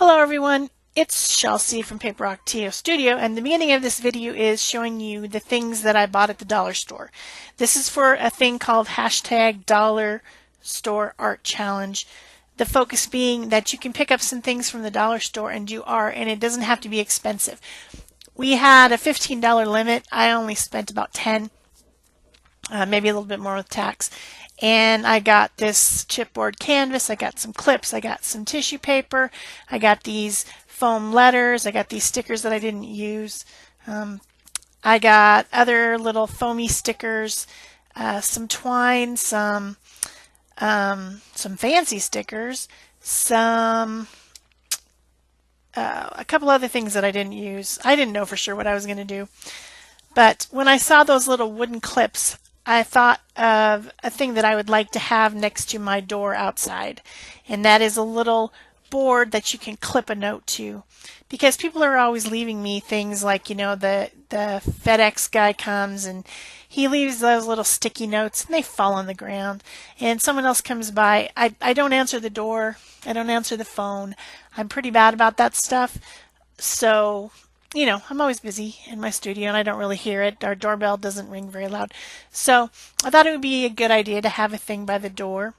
Hello everyone, it's Shel C from PaperOcotilloStudio, and the beginning of this video is showing you the things that I bought at the dollar store. This is for a thing called #DollarStoreArtChallenge. The focus being that you can pick up some things from the dollar store and do art, and it doesn't have to be expensive. We had a $15 limit. I only spent about 10, maybe a little bit more with tax. And I got this chipboard canvas, I got some clips, I got some tissue paper, I got these foam letters, I got these stickers that I didn't use. I got other little foamy stickers, some twine, some fancy stickers, a couple other things that I didn't use. I didn't know for sure what I was going to do. But when I saw those little wooden clips, I thought of a thing that I would like to have next to my door outside, and that is a little board that you can clip a note to, because people are always leaving me things like, you know, the FedEx guy comes and he leaves those little sticky notes and they fall on the ground, and someone else comes by. I don't answer the door, I don't answer the phone. I'm pretty bad about that stuff, so you know, I'm always busy in my studio and I don't really hear it. Our doorbell doesn't ring very loud. So I thought it would be a good idea to have a thing by the door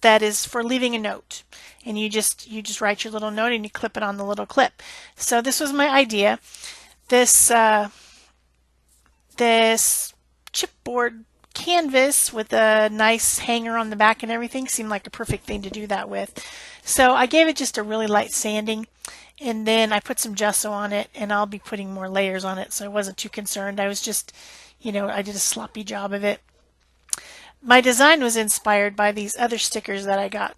that is for leaving a note. And you just write your little note and you clip it on the little clip. So this was my idea. This chipboard canvas with a nice hanger on the back and everything seemed like a perfect thing to do that with. So I gave it just a really light sanding. And then I put some gesso on it, and I'll be putting more layers on it, so I wasn't too concerned. I was just, you know, I did a sloppy job of it. My design was inspired by these other stickers that I got.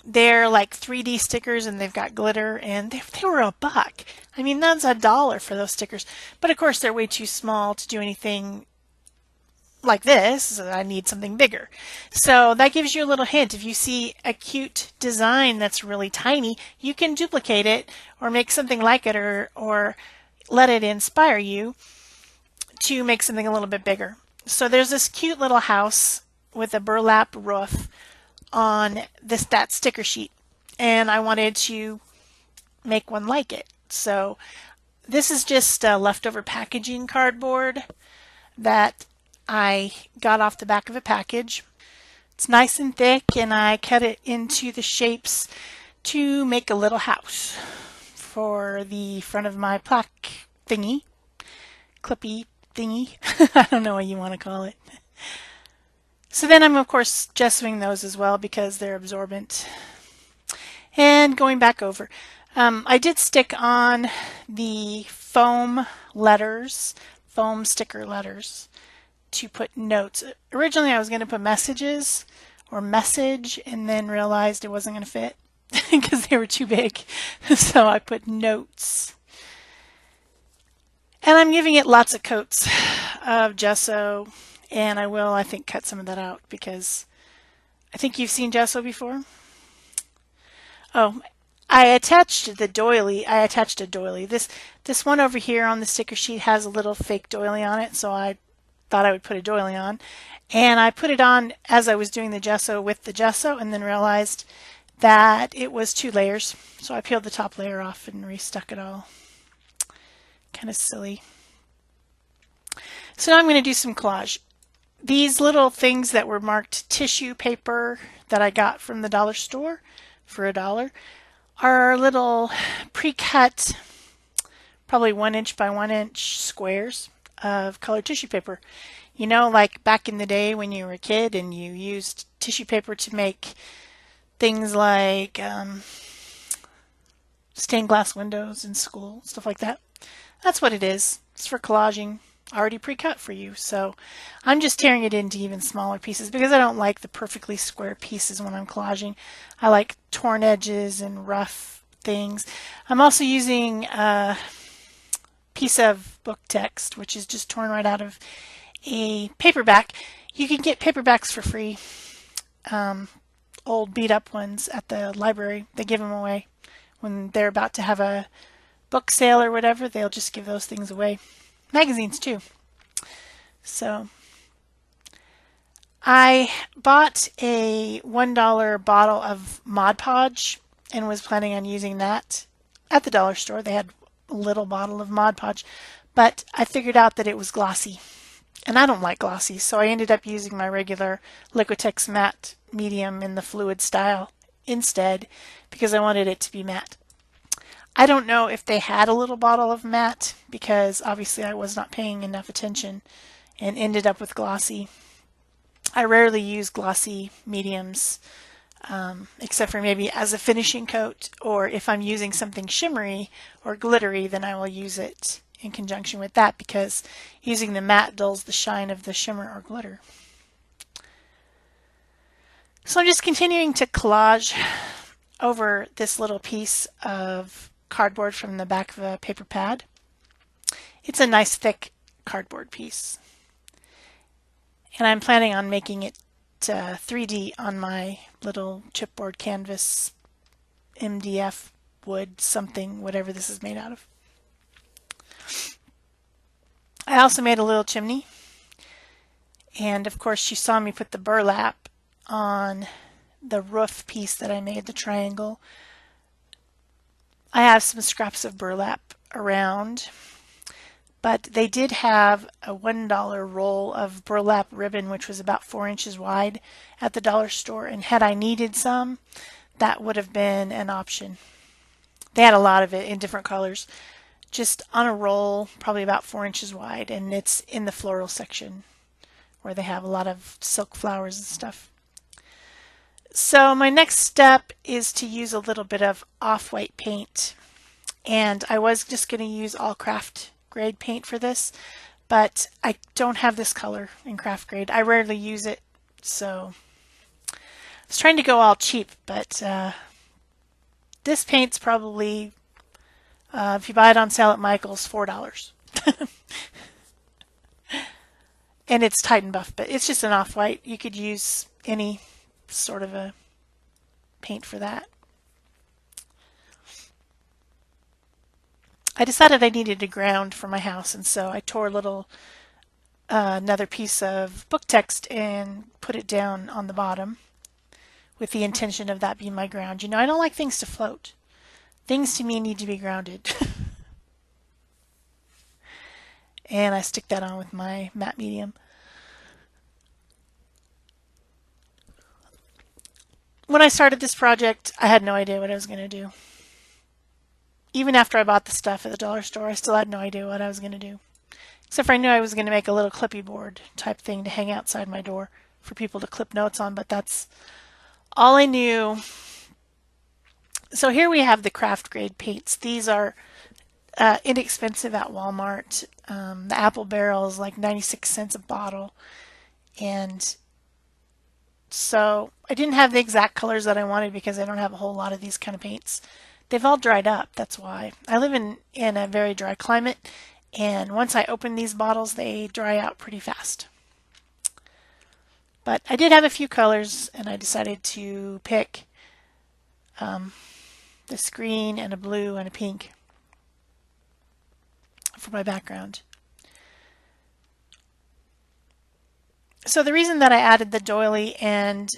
They're like 3D stickers, and they've got glitter, and they were $1. I mean, that's $1 for those stickers. But of course, they're way too small to do anything like this, so I need something bigger. So that gives you a little hint. If you see a cute design that's really tiny, you can duplicate it or make something like it, or let it inspire you to make something a little bit bigger. So there's this cute little house with a burlap roof on that sticker sheet, and I wanted to make one like it. So this is just leftover packaging cardboard that I got off the back of a package. It's nice and thick, and I cut it into the shapes to make a little house for the front of my plaque thingy, clippy thingy. I don't know what you want to call it. So then I'm of course gessoing those as well because they're absorbent. And going back over, I did stick on the foam sticker letters, to put notes. Originally I was going to put messages or message, and then realized it wasn't going to fit because they were too big. So I put notes. And I'm giving it lots of coats of gesso, and I will, I think, cut some of that out because I think you've seen gesso before. Oh, I attached a doily. This one over here on the sticker sheet has a little fake doily on it, so I thought I would put a doily on, and I put it on as I was doing the gesso with the gesso, and then realized that it was 2 layers, so I peeled the top layer off and restuck it all. Kind of silly. So now I'm going to do some collage. These little things that were marked tissue paper that I got from the dollar store for $1 are little pre-cut, probably 1 inch by 1 inch squares of colored tissue paper. You know, like back in the day when you were a kid and you used tissue paper to make things like stained glass windows in school, stuff like that. That's what it is. It's for collaging, already pre-cut for you. So I'm just tearing it into even smaller pieces because I don't like the perfectly square pieces when I'm collaging. I like torn edges and rough things. I'm also using piece of book text, which is just torn right out of a paperback. You can get paperbacks for free, old beat up ones at the library. They give them away when they're about to have a book sale or whatever. They'll just give those things away. Magazines too. So I bought a $1 bottle of Mod Podge and was planning on using that at the dollar store. They had a little bottle of Mod Podge, but I figured out that it was glossy, and I don't like glossy, so I ended up using my regular Liquitex matte medium in the fluid style instead because I wanted it to be matte. I don't know if they had a little bottle of matte because obviously I was not paying enough attention and ended up with glossy. I rarely use glossy mediums except for maybe as a finishing coat, or if I'm using something shimmery or glittery, then I will use it in conjunction with that because using the matte dulls the shine of the shimmer or glitter. So I'm just continuing to collage over this little piece of cardboard from the back of a paper pad. It's a nice thick cardboard piece. And I'm planning on making it 3D on my little chipboard canvas MDF wood something, whatever this is made out of. I also made a little chimney. And of course you saw me put the burlap on the roof piece that I made, the triangle. I have some scraps of burlap around, but they did have a $1 roll of burlap ribbon, which was about 4 inches wide at the dollar store, and had I needed some, that would have been an option. They had a lot of it in different colors, just on a roll, probably about 4 inches wide, and it's in the floral section where they have a lot of silk flowers and stuff. So my next step is to use a little bit of off-white paint, and I was just going to use all craft grade paint for this, but I don't have this color in craft grade. I rarely use it, so I was trying to go all cheap, but this paint's probably, if you buy it on sale at Michael's, $4. And it's Titan Buff, but it's just an off-white. You could use any sort of a paint for that. I decided I needed a ground for my house, and so I tore a little another piece of book text and put it down on the bottom with the intention of that being my ground. You know, I don't like things to float. Things to me need to be grounded. And I stick that on with my matte medium. When I started this project, I had no idea what I was going to do. Even after I bought the stuff at the dollar store, I still had no idea what I was going to do. Except for I knew I was going to make a little clippy board type thing to hang outside my door for people to clip notes on, but that's all I knew. So here we have the craft grade paints. These are inexpensive at Walmart. The apple barrel is like 96 cents a bottle. And so I didn't have the exact colors that I wanted because I don't have a whole lot of these kind of paints. They've all dried up, that's why. I live in a very dry climate, and once I open these bottles, they dry out pretty fast. But I did have a few colors, and I decided to pick this green and a blue and a pink for my background. So the reason that I added the doily and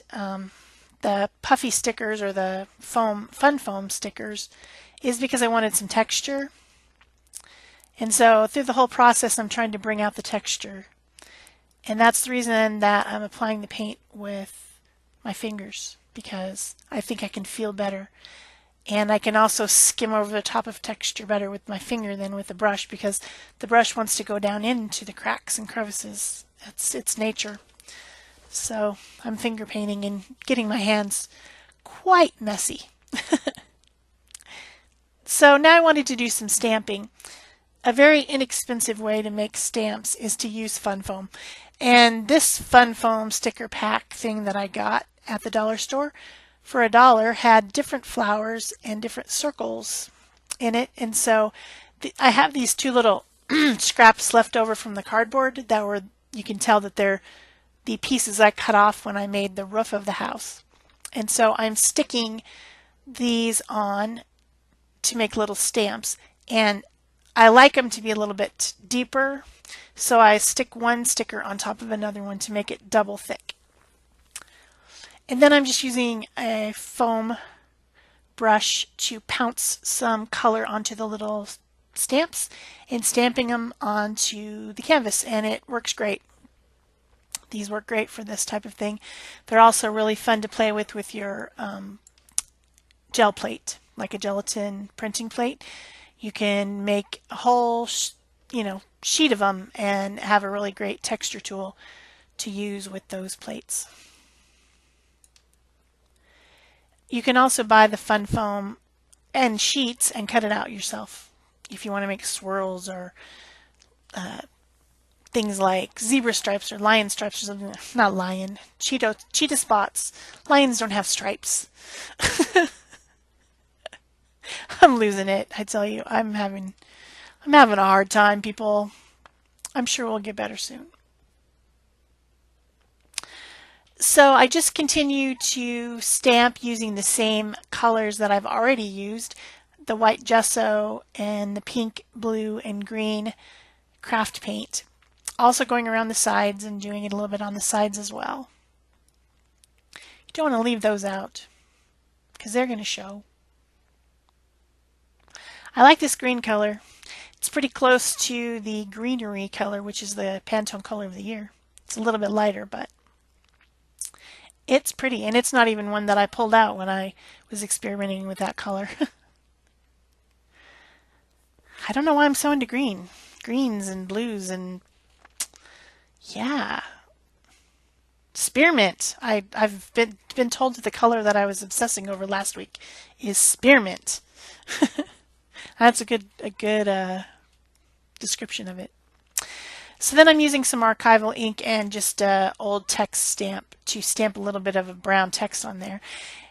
the puffy stickers or the fun foam stickers is because I wanted some texture. And so through the whole process I'm trying to bring out the texture. And that's the reason that I'm applying the paint with my fingers, because I think I can feel better. And I can also skim over the top of texture better with my finger than with the brush, because the brush wants to go down into the cracks and crevices. It's nature. So I'm finger painting and getting my hands quite messy. So now I wanted to do some stamping. A very inexpensive way to make stamps is to use fun foam. And this fun foam sticker pack thing that I got at the dollar store for $1 had different flowers and different circles in it. And so I have these two little scraps left over from the cardboard that were, you can tell that they're the pieces I cut off when I made the roof of the house. And so I'm sticking these on to make little stamps. And I like them to be a little bit deeper, so I stick one sticker on top of another one to make it double thick. And then I'm just using a foam brush to pounce some color onto the little stamps and stamping them onto the canvas, and it works great. These work great for this type of thing. They're also really fun to play with your gel plate, like a gelatin printing plate. You can make a whole sheet of them and have a really great texture tool to use with those plates. You can also buy the fun foam and sheets and cut it out yourself if you want to make swirls or things like zebra stripes or lion stripes or something. Not lion, cheetah spots. Lions don't have stripes. I'm losing it, I tell you. I'm having a hard time, people. I'm sure we'll get better soon. So I just continue to stamp using the same colors that I've already used, the white gesso and the pink, blue, and green craft paint. Also going around the sides and doing it a little bit on the sides as well. You don't want to leave those out because they're going to show. I like this green color. It's pretty close to the greenery color, which is the Pantone color of the year. It's a little bit lighter, but it's pretty, and it's not even one that I pulled out when I was experimenting with that color. I don't know why I'm so into green. Greens and blues and yeah. Spearmint. I've been told that the color that I was obsessing over last week is spearmint. That's a good description of it. So then I'm using some archival ink and just old text stamp to stamp a little bit of a brown text on there.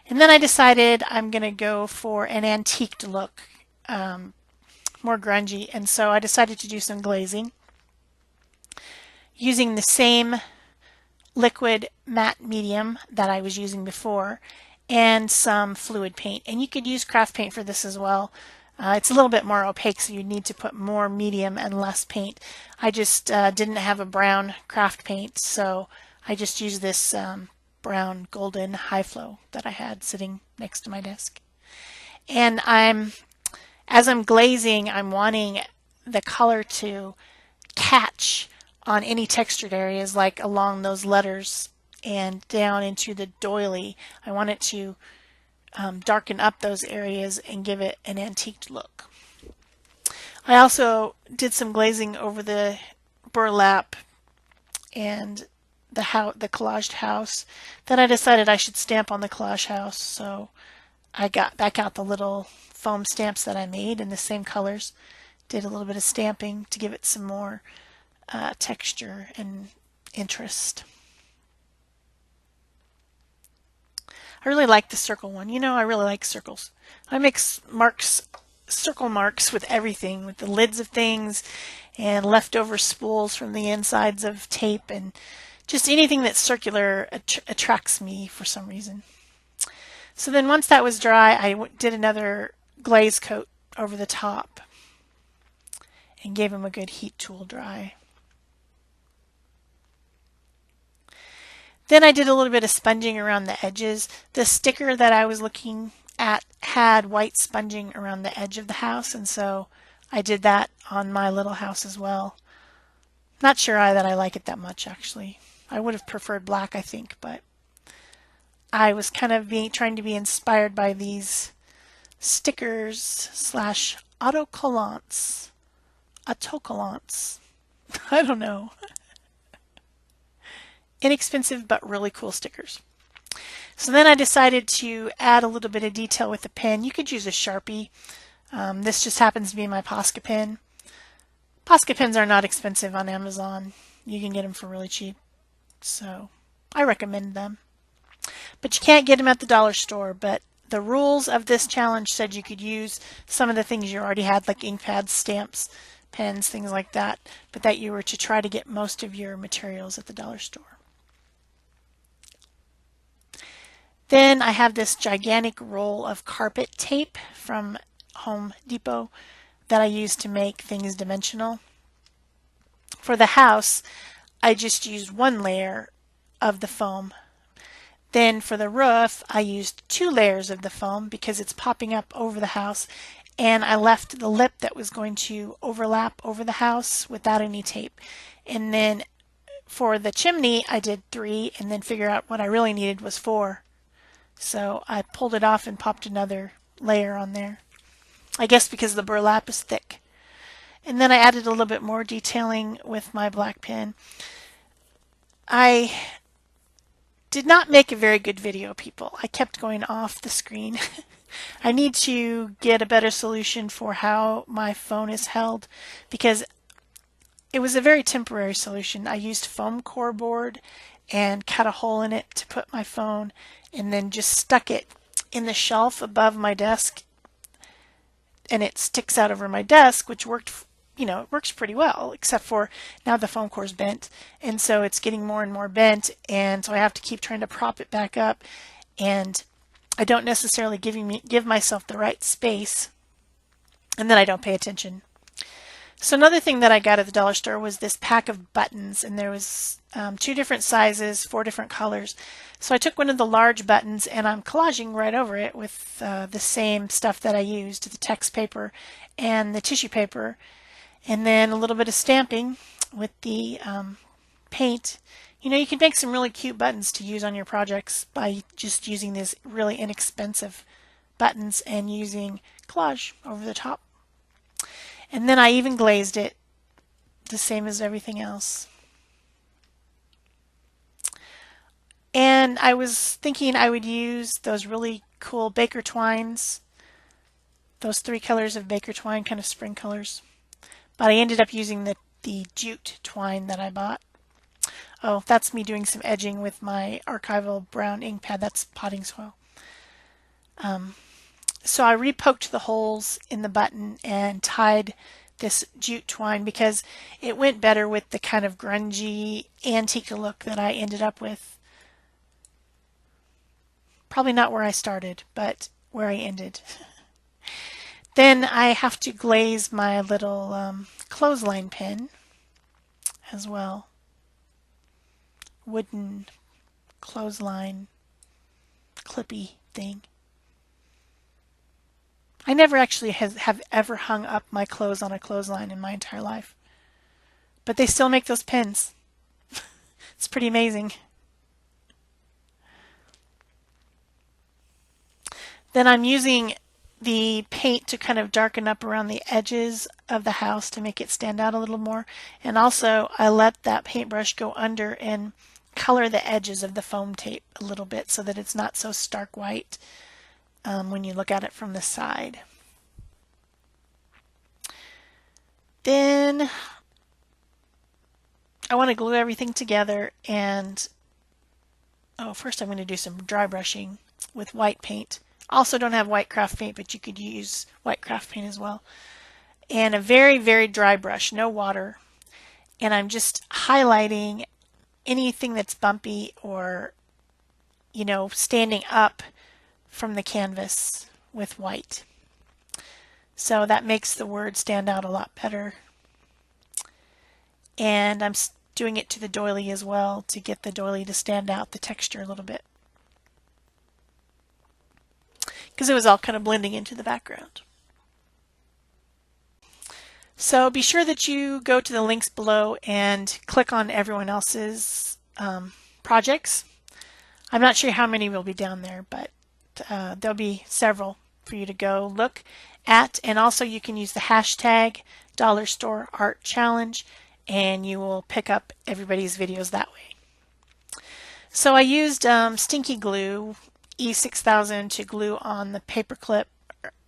And then I decided I'm going to go for an antiqued look, more grungy. And so I decided to do some glazing using the same liquid matte medium that I was using before and some fluid paint. And you could use craft paint for this as well. It's a little bit more opaque, so you need to put more medium and less paint. I just didn't have a brown craft paint, so I just used this brown golden high flow that I had sitting next to my desk. And as I'm glazing, I'm wanting the color to catch on any textured areas, like along those letters and down into the doily. I want it to darken up those areas and give it an antiqued look. I also did some glazing over the burlap and the collaged house. Then I decided I should stamp on the collage house, so I got back out the little foam stamps that I made in the same colors. Did a little bit of stamping to give it some more texture and interest. I really like the circle one. You know, I really like circles. I mix circle marks with everything, with the lids of things and leftover spools from the insides of tape, and just anything that's circular attracts me for some reason. So then once that was dry, I did another glaze coat over the top and gave them a good heat tool dry. Then I did a little bit of sponging around the edges. The sticker that I was looking at had white sponging around the edge of the house, and so I did that on my little house as well. Not sure that I like it that much, actually. I would have preferred black, I think, but I was kind of trying to be inspired by these stickers slash autocollants. I don't know. Inexpensive but really cool stickers. So then I decided to add a little bit of detail with the pen. You could use a Sharpie. This just happens to be my Posca pen. Posca pens are not expensive on Amazon. You can get them for really cheap. So I recommend them. But you can't get them at the dollar store. But the rules of this challenge said you could use some of the things you already had, like ink pads, stamps, pens, things like that, but that you were to try to get most of your materials at the dollar store. Then I have this gigantic roll of carpet tape from Home Depot that I use to make things dimensional. For the house, I just used one layer of the foam, Then for the roof, I used 2 layers of the foam because it's popping up over the house, and I left the lip that was going to overlap over the house without any tape. And then for the chimney, I did 3 and then figured out what I really needed was 4. So I pulled it off and popped another layer on there. I guess because the burlap is thick. And then I added a little bit more detailing with my black pen. I did not make a very good video, people. I kept going off the screen. I need to get a better solution for how my phone is held because it was a very temporary solution. I used foam core board and cut a hole in it to put my phone and then just stuck it in the shelf above my desk, and it sticks out over my desk, which worked, you know, it works pretty well, except for now the foam core's bent, and so it's getting more and more bent, and so I have to keep trying to prop it back up, and I don't necessarily give myself the right space, and then I don't pay attention. So another thing that I got at the dollar store was this pack of buttons, and there was 2 different sizes, 4 different colors. So I took one of the large buttons and I'm collaging right over it with the same stuff that I used, the text paper and the tissue paper, and then a little bit of stamping with the paint. You know, you can make some really cute buttons to use on your projects by just using these really inexpensive buttons and using collage over the top. And then I even glazed it the same as everything else. And I was thinking I would use those really cool baker twines, those 3 colors of baker twine, kind of spring colors. But I ended up using the jute twine that I bought. Oh, that's me doing some edging with my archival brown ink pad. That's potting soil. So I repoked the holes in the button and tied this jute twine because it went better with the kind of grungy antique look that I ended up with. Probably not where I started, but where I ended. Then I have to glaze my little clothesline pin as well. Wooden clothesline clippy thing. I never actually have ever hung up my clothes on a clothesline in my entire life. But they still make those pins. It's pretty amazing. Then I'm using the paint to kind of darken up around the edges of the house to make it stand out a little more. And also I let that paintbrush go under and color the edges of the foam tape a little bit so that it's not so stark white when you look at it from the side. Then I want to glue everything together, and first I'm going to do some dry brushing with white paint. Also don't have white craft paint, but you could use white craft paint as well. And a very, very dry brush, no water. And I'm just highlighting anything that's bumpy or, you know, standing up from the canvas with white. So that makes the word stand out a lot better. And I'm doing it to the doily as well to get the doily to stand out the texture a little bit, because it was all kind of blending into the background. So be sure that you go to the links below and click on everyone else's projects. I'm not sure how many will be down there, but there'll be several for you to go look at. And also you can use the hashtag Dollar Store Art Challenge and you will pick up everybody's videos that way. So I used stinky glue E6000 to glue on the paper clip,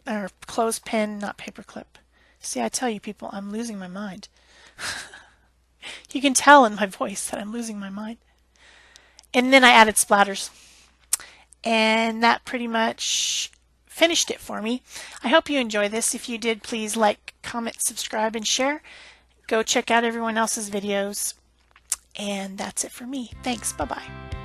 or clothespin, not paper clip. See, I tell you people, I'm losing my mind. You can tell in my voice that I'm losing my mind. And then I added splatters. And that pretty much finished it for me. I hope you enjoy this. If you did, please like, comment, subscribe, and share. Go check out everyone else's videos. And that's it for me. Thanks. Bye-bye.